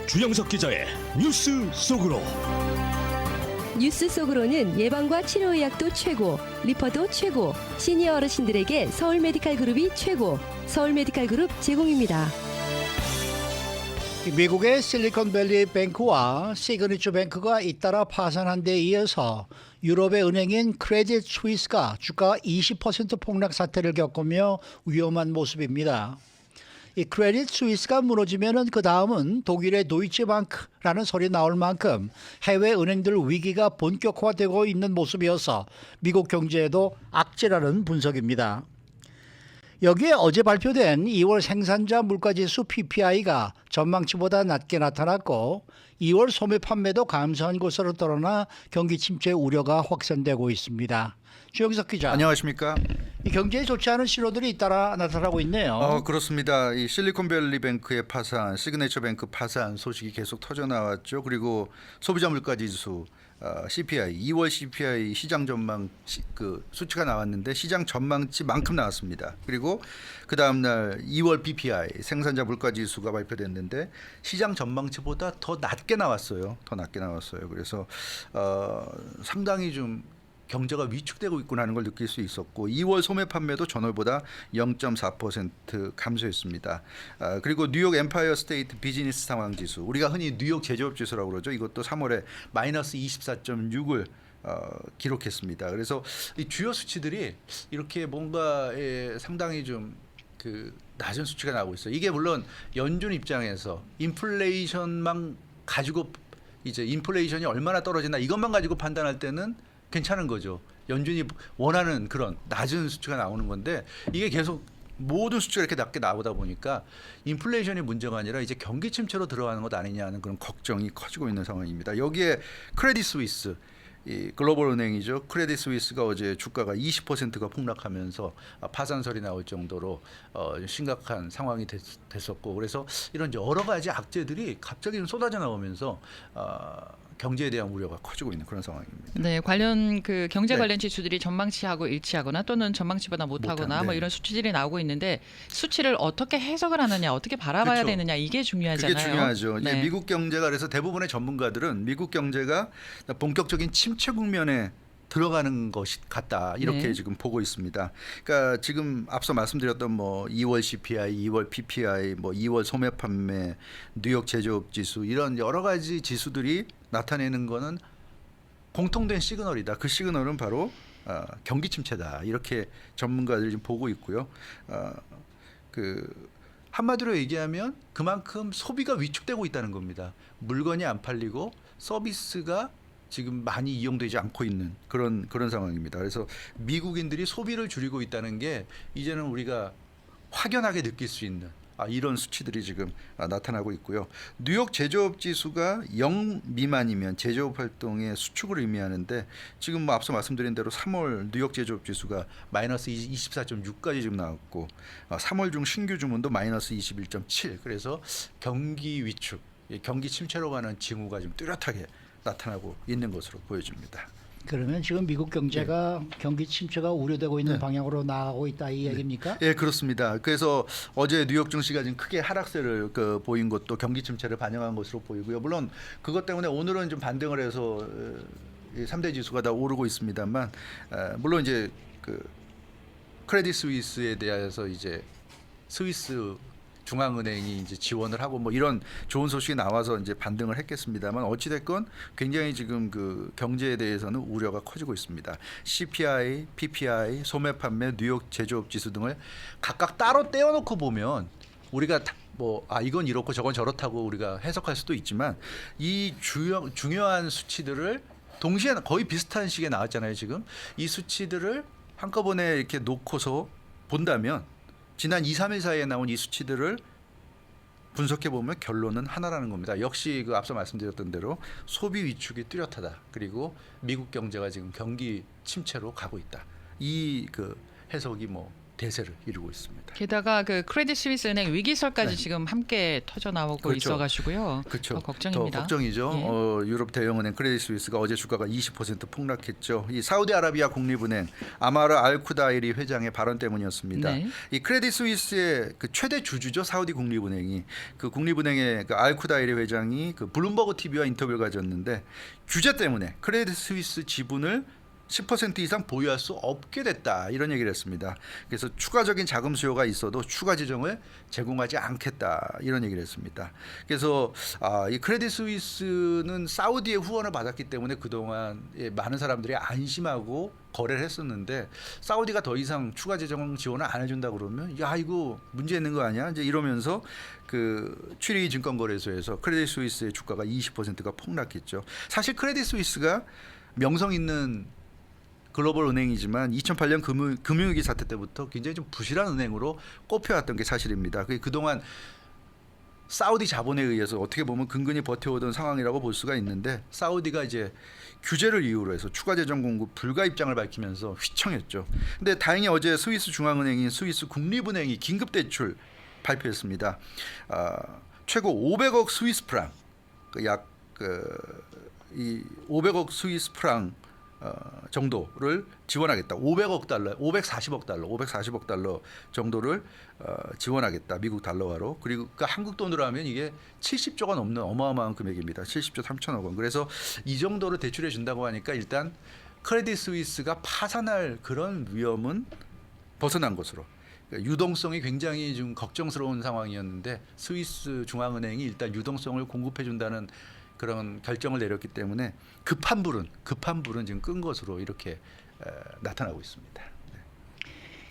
주영석 기자의 뉴스 속으로. 뉴스 속으로는 예방과 치료 의학도 최고, 리퍼도 최고, 시니어 어르신들에게 서울 메디칼 그룹이 최고, 서울 메디칼 그룹 제공입니다. 미국의 실리콘밸리 뱅크와 시그니처 뱅크가 잇따라 파산한 데 이어서 유럽의 은행인 크레딧 스위스가 주가 20% 폭락 사태를 겪으며 위험한 모습입니다. 이 크레딧 스위스가 무너지면은 그 다음은 독일의 도이치방크라는 소리 나올 만큼 해외 은행들 위기가 본격화되고 있는 모습이어서 미국 경제에도 악재라는 분석입니다. 여기에 어제 발표된 2월 생산자 물가지수 PPI가 전망치보다 낮게 나타났고 2월 소매 판매도 감소한 것으로 드러나 경기 침체 우려가 확산되고 있습니다. 주영석 기자. 안녕하십니까? 이 경제에 좋지 않은 신호들이 잇따라 나타나고 있네요. 그렇습니다. 이 실리콘밸리 뱅크의 파산, 시그네처 뱅크 파산 소식이 계속 터져 나왔죠. 그리고 소비자 물가지수 CPI, 2월 CPI 시장 전망 수치가 나왔는데 시장 전망치만큼 나왔습니다. 그리고 그 다음 날 2월 PPI 생산자 물가지수가 발표됐는데 시장 전망치보다 더 낮게 나왔어요. 더 낮게 나왔어요. 그래서 상당히 좀 경제가 위축되고 있구나 하는 걸 느낄 수 있었고 2월 소매 판매도 전월보다 0.4% 감소했습니다. 그리고 뉴욕 엠파이어 스테이트 비즈니스 상황 지수, 우리가 흔히 뉴욕 제조업 지수라고 그러죠. 이것도 3월에 마이너스 24.6을 기록했습니다. 그래서 이 주요 수치들이 이렇게 뭔가 상당히 좀 낮은 수치가 나오고 있어요. 이게 물론 연준 입장에서 인플레이션만 가지고 이제 인플레이션이 얼마나 떨어지나 이것만 가지고 판단할 때는 괜찮은 거죠. 연준이 원하는 그런 낮은 수치가 나오는 건데 이게 계속 모든 수치가 이렇게 낮게 나오다 보니까 인플레이션이 문제가 아니라 이제 경기 침체로 들어가는 것 아니냐는 그런 걱정이 커지고 있는 상황입니다. 여기에 크레딧 스위스, 이 글로벌 은행이죠. 크레딧 스위스가 어제 주가가 20%가 폭락하면서 파산설이 나올 정도로 심각한 상황이 됐었고, 그래서 이런 여러 가지 악재들이 갑자기 좀 쏟아져 나오면서 경제에 대한 우려가 커지고 있는 그런 상황입니다. 네, 관련 경제 네. 관련 지수들이 전망치하고 일치하거나 또는 전망치보다 못하거나 뭐 네. 이런 수치들이 나오고 있는데 수치를 어떻게 해석을 하느냐, 어떻게 바라봐야 그렇죠. 되느냐 이게 중요하잖아요. 그게 중요하죠. 네. 이제 미국 경제가 그래서 대부분의 전문가들은 미국 경제가 본격적인 침체 국면에 들어가는 것이 같다 이렇게 네. 지금 보고 있습니다. 그러니까 지금 앞서 말씀드렸던 뭐 2월 CPI, 2월 PPI, 뭐 2월 소매 판매, 뉴욕 제조업 지수 이런 여러 가지 지수들이 나타내는 거는 공통된 시그널이다. 그 시그널은 바로 경기 침체다. 이렇게 전문가들이 지금 보고 있고요. 한마디로 얘기하면 그만큼 소비가 위축되고 있다는 겁니다. 물건이 안 팔리고 서비스가 지금 많이 이용되지 않고 있는 그런 상황입니다. 그래서 미국인들이 소비를 줄이고 있다는 게 이제는 우리가 확연하게 느낄 수 있는 이런 수치들이 지금 나타나고 있고요. 뉴욕 제조업 지수가 0 미만이면 제조업 활동의 수축을 의미하는데 지금 뭐 앞서 말씀드린 대로 3월 뉴욕 제조업 지수가 마이너스 24.6까지 지금 나왔고 3월 중 신규 주문도 마이너스 21.7. 그래서 경기 위축, 경기 침체로 가는 징후가 좀 뚜렷하게 나타나고 있는 것으로 보여집니다. 그러면 지금 미국 경제가 경기 침체가 우려되고 있는 네. 방향으로 나아가고 있다 이 얘기입니까? 예, 그렇습니다. 그래서 어제 뉴욕 증시가 지금 크게 하락세를 보인 것도 경기 침체를 반영한 것으로 보이고요. 물론 그것 때문에 오늘은 좀 반등을 해서 3대 지수가 다 오르고 있습니다만 물론 이제 크레딧 스위스에 대해서 이제 스위스 중앙은행이 이제 지원을 하고 뭐 이런 좋은 소식이 나와서 이제 반등을 했겠습니다만 어찌 됐건 굉장히 지금 경제에 대해서는 우려가 커지고 있습니다. CPI, PPI, 소매 판매, 뉴욕 제조업 지수 등을 각각 따로 떼어놓고 보면 우리가 이건 이렇고 저건 저렇다고 우리가 해석할 수도 있지만 이 중요한 수치들을 동시에 거의 비슷한 시기에 나왔잖아요. 지금 이 수치들을 한꺼번에 이렇게 놓고서 본다면 지난 2, 3일 사이에 나온 이 수치들을 분석해 보면 결론은 하나라는 겁니다. 역시 앞서 말씀드렸던 대로 소비 위축이 뚜렷하다. 그리고 미국 경제가 지금 경기 침체로 가고 있다. 이 해석이 대세를 이루고 있습니다. 게다가 그 크레딧 스위스 은행 위기설까지 네. 지금 함께 터져 나오고 그렇죠. 있어가지고 그렇죠. 더 걱정입니다. 더 걱정이죠. 예. 유럽 대형은행 크레딧 스위스가 어제 주가가 20% 폭락했죠. 이 사우디아라비아 국립은행 아마르 알쿠다이리 회장의 발언 때문이었습니다. 네. 이 크레딧 스위스의 그 최대 주주죠. 사우디 국립은행이 그 국립은행의 그 알쿠다이리 회장이 그 블룸버그 TV와 인터뷰를 가졌는데 규제 때문에 크레딧 스위스 지분을 10% 이상 보유할 수 없게 됐다 이런 얘기를 했습니다. 그래서 추가적인 자금 수요가 있어도 추가 재정을 제공하지 않겠다 이런 얘기를 했습니다. 그래서 이 크레딧 스위스는 사우디의 후원을 받았기 때문에 그동안 많은 사람들이 안심하고 거래를 했었는데 사우디가 더 이상 추가 재정 지원을 안 해준다 그러면 야 이거 문제 있는 거 아니야? 이제 이러면서 그 취리 증권거래소에서 크레딧 스위스의 주가가 20%가 폭락했죠. 사실 크레딧 스위스가 명성 있는 글로벌 은행이지만 2008년 금융위기 사태 때부터 굉장히 좀 부실한 은행으로 꼽혀왔던 게 사실입니다. 그동안 사우디 자본에 의해서 어떻게 보면 근근히 버텨오던 상황이라고 볼 수가 있는데 사우디가 이제 규제를 이유로 해서 추가 재정 공급 불가 입장을 밝히면서 휘청했죠. 근데 다행히 어제 스위스 중앙은행인 스위스 국립은행이 긴급 대출 발표했습니다. 최고 500억 스위스 프랑, 이 500억 스위스 프랑 정도를 지원하겠다. 500억 달러, 540억 달러 정도를 지원하겠다. 미국 달러화로. 그리고 그러니까 한국 돈으로 하면 이게 70조가 넘는 어마어마한 금액입니다. 70조 3천억 원. 그래서 이 정도로 대출해 준다고 하니까 일단 크레딧 스위스가 파산할 그런 위험은 벗어난 것으로. 그러니까 유동성이 굉장히 좀 걱정스러운 상황이었는데 스위스 중앙은행이 일단 유동성을 공급해 준다는 그런 결정을 내렸기 때문에 급한 불은 지금 끈 것으로 이렇게 나타나고 있습니다. 네.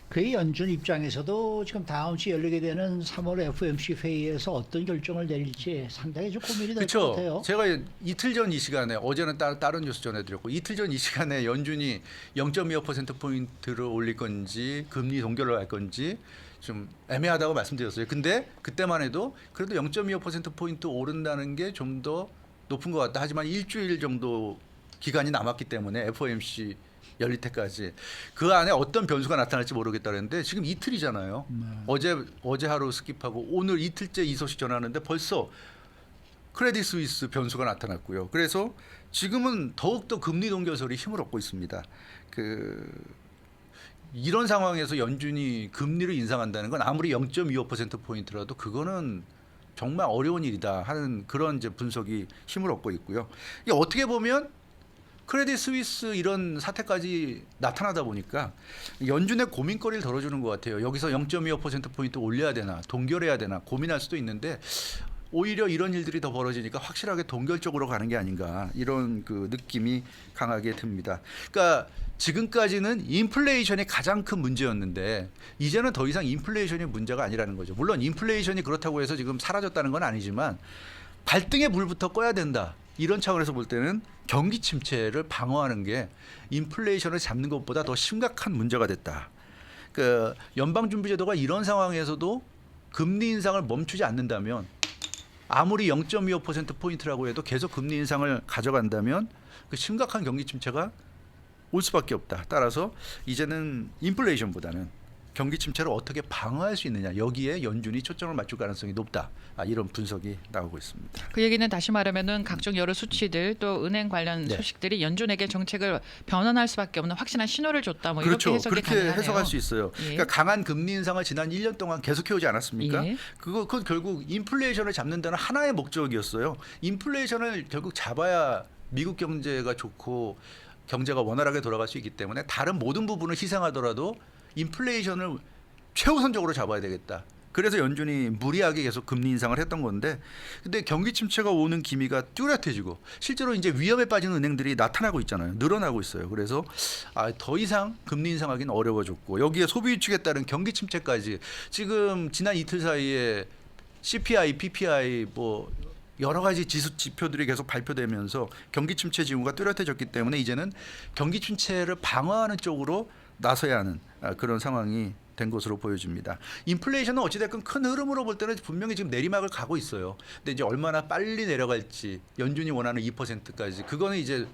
그 연준 입장에서도 지금 다음 주 열리게 되는 3월 FOMC 회의에서 어떤 결정을 내릴지 상당히 좀 고민이 될 것 그렇죠. 같아요. 제가 이틀 전 이 시간에 어제는 다른 뉴스 전해드렸고 이틀 전 이 시간에 연준이 0.25% 포인트를 올릴 건지 금리 동결을 할 건지 좀 애매하다고 말씀드렸어요. 근데 그때만 해도 그래도 0.25% 포인트 오른다는 게 좀 더 높은 것 같다. 하지만 일주일 정도 기간이 남았기 때문에 FOMC 열릴 때까지 그 안에 어떤 변수가 나타날지 모르겠다 그랬는데 지금 이틀이잖아요. 어제 하루 스킵하고 오늘 이틀째 이 소식 전하는데 벌써 크레딧 스위스 변수가 나타났고요. 그래서 지금은 더욱더 금리 동결설이 힘을 얻고 있습니다. 이런 상황에서 연준이 금리를 인상한다는 건 아무리 0.25% 포인트라도 그거는 정말 어려운 일이다 하는 그런 이제 분석이 힘을 얻고 있고요. 이게 어떻게 보면 크레딧 스위스 이런 사태까지 나타나다 보니까 연준의 고민거리를 덜어주는 것 같아요. 여기서 0.25% 포인트 올려야 되나 동결해야 되나 고민할 수도 있는데 오히려 이런 일들이 더 벌어지니까 확실하게 동결 쪽으로 가는 게 아닌가 이런 그 느낌이 강하게 듭니다. 그러니까 지금까지는 인플레이션이 가장 큰 문제였는데 이제는 더 이상 인플레이션이 문제가 아니라는 거죠. 물론 인플레이션이 그렇다고 해서 지금 사라졌다는 건 아니지만 발등에 불부터 꺼야 된다. 이런 차원에서 볼 때는 경기 침체를 방어하는 게 인플레이션을 잡는 것보다 더 심각한 문제가 됐다. 그 연방준비제도가 이런 상황에서도 금리 인상을 멈추지 않는다면 아무리 0.25%포인트라고 해도 계속 금리 인상을 가져간다면 그 심각한 경기 침체가 올 수밖에 없다. 따라서 이제는 인플레이션보다는 경기 침체를 어떻게 방어할 수 있느냐 여기에 연준이 초점을 맞출 가능성이 높다. 이런 분석이 나오고 있습니다. 그 얘기는 다시 말하면은 각종 여러 수치들 또 은행 관련 네. 소식들이 연준에게 정책을 변환할 수밖에 없는 확실한 신호를 줬다. 뭐 그렇죠. 이렇게 해석이 그렇게 가능하네요. 해석할 수 있어요. 예. 그러니까 강한 금리 인상을 지난 1년 동안 계속 해오지 않았습니까? 예. 그건 결국 인플레이션을 잡는다는 하나의 목적이었어요. 인플레이션을 결국 잡아야 미국 경제가 좋고 경제가 원활하게 돌아갈 수 있기 때문에 다른 모든 부분을 희생하더라도 인플레이션을 최우선적으로 잡아야 되겠다. 그래서 연준이 무리하게 계속 금리 인상을 했던 건데 근데 경기 침체가 오는 기미가 뚜렷해지고 실제로 이제 위험에 빠지는 은행들이 나타나고 있잖아요. 늘어나고 있어요. 그래서 더 이상 금리 인상하기는 어려워졌고 여기에 소비 위축에 따른 경기 침체까지 지금 지난 이틀 사이에 CPI, PPI 뭐 여러 가지 지표들이 계속 발표되면서 경기 침체 징후가 뚜렷해졌기 때문에 이제는 경기 침체를 방어하는 쪽으로 나서야 하는 그런 상황이 된 것으로 보여집니다. 인플레이션은 어찌됐건 큰 흐름으로 볼 때는 분명히 지금 내리막을 가고 있어요. 근데 이제 얼마나 빨리 내려갈지 연준이 원하는 2%까지 그거는 이제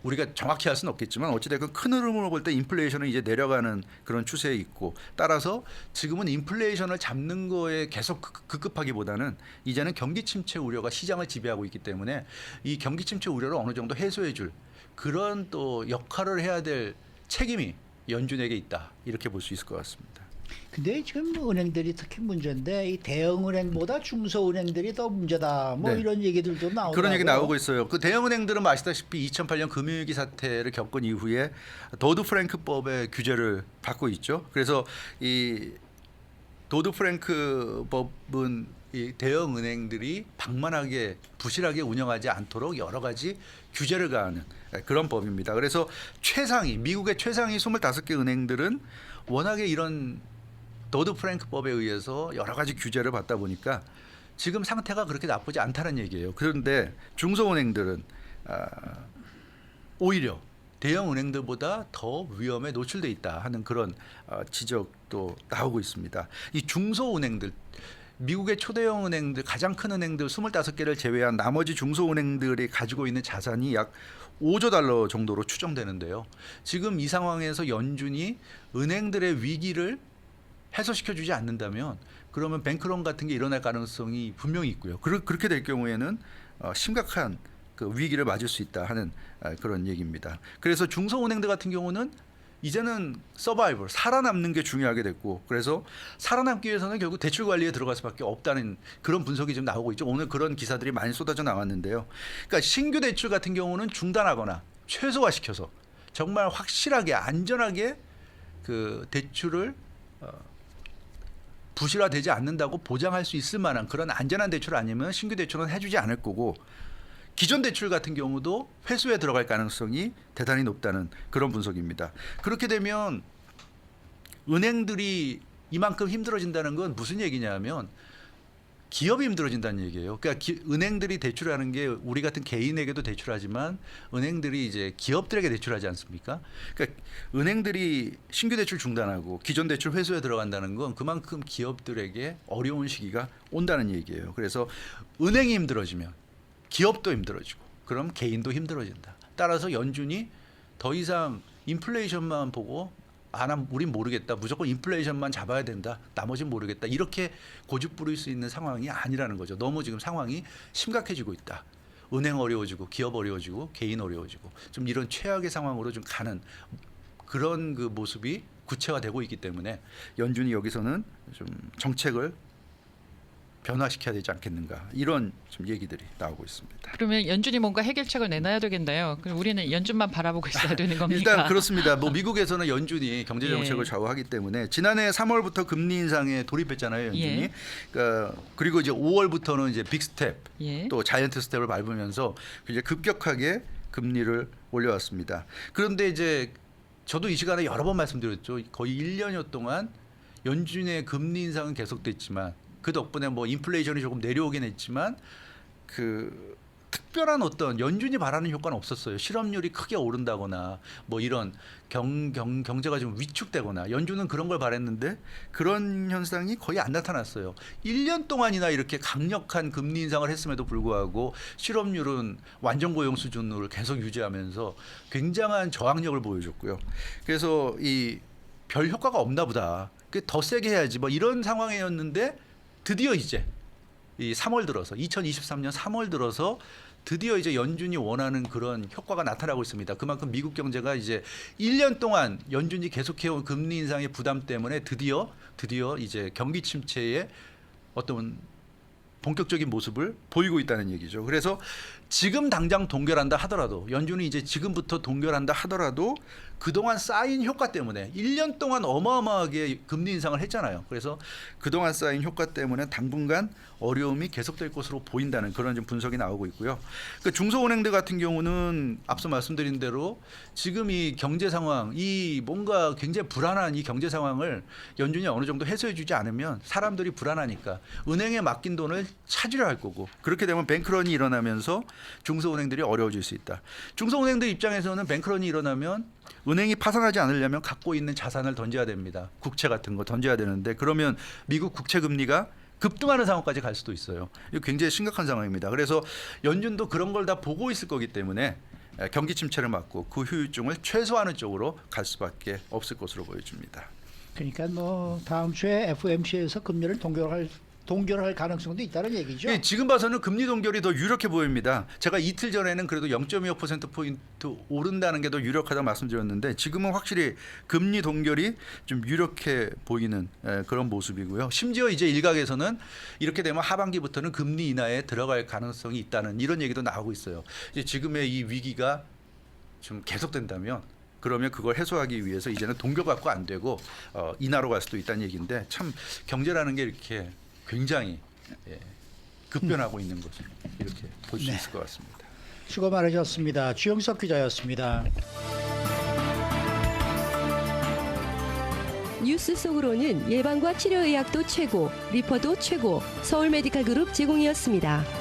우리가 정확히 할 수는 없겠지만 어찌됐건 큰 흐름으로 볼 때 인플레이션은 이제 내려가는 그런 추세에 있고, 따라서 지금은 인플레이션을 잡는 거에 계속 급급하기보다는 이제는 경기 침체 우려가 시장을 지배하고 있기 때문에 이 경기 침체 우려를 어느 정도 해소해 줄 그런 또 역할을 해야 될 책임이 연준에게 있다, 이렇게 볼 수 있을 것 같습니다. 근데 지금 은행들이 특히 문제인데 이 대형은행보다 중소은행들이 더 문제다. 뭐 네. 이런 얘기들도 나오고 그런 얘기 나오고 있어요. 그 대형은행들은 아시다시피 2008년 금융위기 사태를 겪은 이후에 도드 프랭크법의 규제를 받고 있죠. 그래서 이 도드 프랭크 법은 이 대형은행들이 방만하게 부실하게 운영하지 않도록 여러 가지 규제를 가하는 그런 법입니다. 그래서 최상위, 미국의 최상위 25개 은행들은 워낙에 이런 도드 프랭크 법에 의해서 여러 가지 규제를 받다 보니까 지금 상태가 그렇게 나쁘지 않다는 얘기예요. 그런데 중소은행들은 오히려 대형 은행들보다 더 위험에 노출돼 있다 하는 그런 지적도 나오고 있습니다. 이 중소은행들, 미국의 초대형 은행들, 가장 큰 은행들 25개를 제외한 나머지 중소은행들이 가지고 있는 자산이 약 5조 달러 정도로 추정되는데요. 지금 이 상황에서 연준이 은행들의 위기를 해소시켜주지 않는다면 그러면 뱅크런 같은 게 일어날 가능성이 분명히 있고요. 그렇게 될 경우에는 심각한 그 위기를 맞을 수 있다 하는 그런 얘기입니다. 그래서 중소은행들 같은 경우는 이제는 서바이벌, 살아남는 게 중요하게 됐고, 그래서 살아남기 위해서는 결국 대출 관리에 들어갈 수밖에 없다는 그런 분석이 지금 나오고 있죠. 오늘 그런 기사들이 많이 쏟아져 나왔는데요. 그러니까 신규 대출 같은 경우는 중단하거나 최소화시켜서 정말 확실하게 안전하게 그 대출을 부실화되지 않는다고 보장할 수 있을 만한 그런 안전한 대출 아니면 신규 대출은 해주지 않을 거고, 기존 대출 같은 경우도 회수에 들어갈 가능성이 대단히 높다는 그런 분석입니다. 그렇게 되면 은행들이 이만큼 힘들어진다는 건 무슨 얘기냐면 기업이 힘들어진다는 얘기예요. 그러니까 은행들이 대출하는 게 우리 같은 개인에게도 대출하지만 은행들이 이제 기업들에게 대출하지 않습니까? 그러니까 은행들이 신규 대출 중단하고 기존 대출 회수에 들어간다는 건 그만큼 기업들에게 어려운 시기가 온다는 얘기예요. 그래서 은행이 힘들어지면 기업도 힘들어지고 그럼 개인도 힘들어진다. 따라서 연준이 더 이상 인플레이션만 보고 우린 모르겠다. 무조건 인플레이션만 잡아야 된다. 나머지는 모르겠다. 이렇게 고집 부릴 수 있는 상황이 아니라는 거죠. 너무 지금 상황이 심각해지고 있다. 은행 어려워지고 기업 어려워지고 개인 어려워지고 좀 이런 최악의 상황으로 좀 가는 그런 그 모습이 구체화되고 있기 때문에 연준이 여기서는 좀 정책을 변화시켜야 되지 않겠는가, 이런 좀 얘기들이 나오고 있습니다. 그러면 연준이 뭔가 해결책을 내놔야 되겠나요? 그럼 우리는 연준만 바라보고 있어야 되는 겁니까? 일단 그렇습니다. 뭐 미국에서는 연준이 경제 정책을 예. 좌우하기 때문에 지난해 3월부터 금리 인상에 돌입했잖아요, 연준이. 예. 그러니까 그리고 이제 5월부터는 이제 빅 스텝, 예. 또 자이언트 스텝을 밟으면서 이제 급격하게 금리를 올려왔습니다. 그런데 이제 저도 이 시간에 여러 번 말씀드렸죠. 거의 1년여 동안 연준의 금리 인상은 계속됐지만 그 덕분에 뭐 인플레이션이 조금 내려오긴 했지만 그 특별한 어떤 연준이 바라는 효과는 없었어요. 실업률이 크게 오른다거나 뭐 이런 경제가 좀 위축되거나, 연준은 그런 걸 바랬는데 그런 현상이 거의 안 나타났어요. 1년 동안이나 이렇게 강력한 금리 인상을 했음에도 불구하고 실업률은 완전 고용 수준을 계속 유지하면서 굉장한 저항력을 보여줬고요. 그래서 이 별 효과가 없나 보다. 더 세게 해야지 뭐 이런 상황이었는데 드디어 이제 이 3월 들어서 2023년 3월 들어서 드디어 이제 연준이 원하는 그런 효과가 나타나고 있습니다. 그만큼 미국 경제가 이제 1년 동안 연준이 계속해온 금리 인상의 부담 때문에 드디어 이제 경기 침체의 어떤 본격적인 모습을 보이고 있다는 얘기죠. 그래서 지금 당장 동결한다 하더라도, 연준이 이제 지금부터 동결한다 하더라도 그동안 쌓인 효과 때문에 1년 동안 어마어마하게 금리 인상을 했잖아요. 그래서 그동안 쌓인 효과 때문에 당분간 어려움이 계속될 것으로 보인다는 그런 좀 분석이 나오고 있고요. 그 중소은행들 같은 경우는 앞서 말씀드린 대로 지금 이 경제 상황, 이 뭔가 굉장히 불안한 이 경제 상황을 연준이 어느 정도 해소해주지 않으면 사람들이 불안하니까 은행에 맡긴 돈을 찾으려 할 거고, 그렇게 되면 뱅크런이 일어나면서 중소은행들이 어려워질 수 있다. 중소은행들 입장에서는 뱅크런이 일어나면 은행이 파산하지 않으려면 갖고 있는 자산을 던져야 됩니다. 국채 같은 거 던져야 되는데 그러면 미국 국채 금리가 급등하는 상황까지 갈 수도 있어요. 이거 굉장히 심각한 상황입니다. 그래서 연준도 그런 걸 다 보고 있을 거기 때문에 경기 침체를 막고 그 후유증을 최소화하는 쪽으로 갈 수밖에 없을 것으로 보여집니다. 그러니까 뭐 다음 주에 FOMC에서 금리를 동결할 가능성도 있다는 얘기죠. 예, 지금 봐서는 금리 동결이 더 유력해 보입니다. 제가 이틀 전에는 그래도 0.25%포인트 오른다는 게 더 유력하다고 말씀드렸는데 지금은 확실히 금리 동결이 좀 유력해 보이는 그런 모습이고요. 심지어 이제 일각에서는 이렇게 되면 하반기부터는 금리 인하에 들어갈 가능성이 있다는 이런 얘기도 나오고 있어요. 이제 지금의 이 위기가 좀 계속된다면 그러면 그걸 해소하기 위해서 이제는 동결받고 안 되고 인하로 갈 수도 있다는 얘기인데 참 경제라는 게 이렇게 굉장히 급변하고 있는 것을 이렇게 볼 수 있을 것 같습니다. 수고 많으셨습니다. 주영석 기자였습니다. 뉴스 속으로는 예방과 치료의학도 최고, 리퍼도 최고, 서울 메디칼 그룹 제공이었습니다.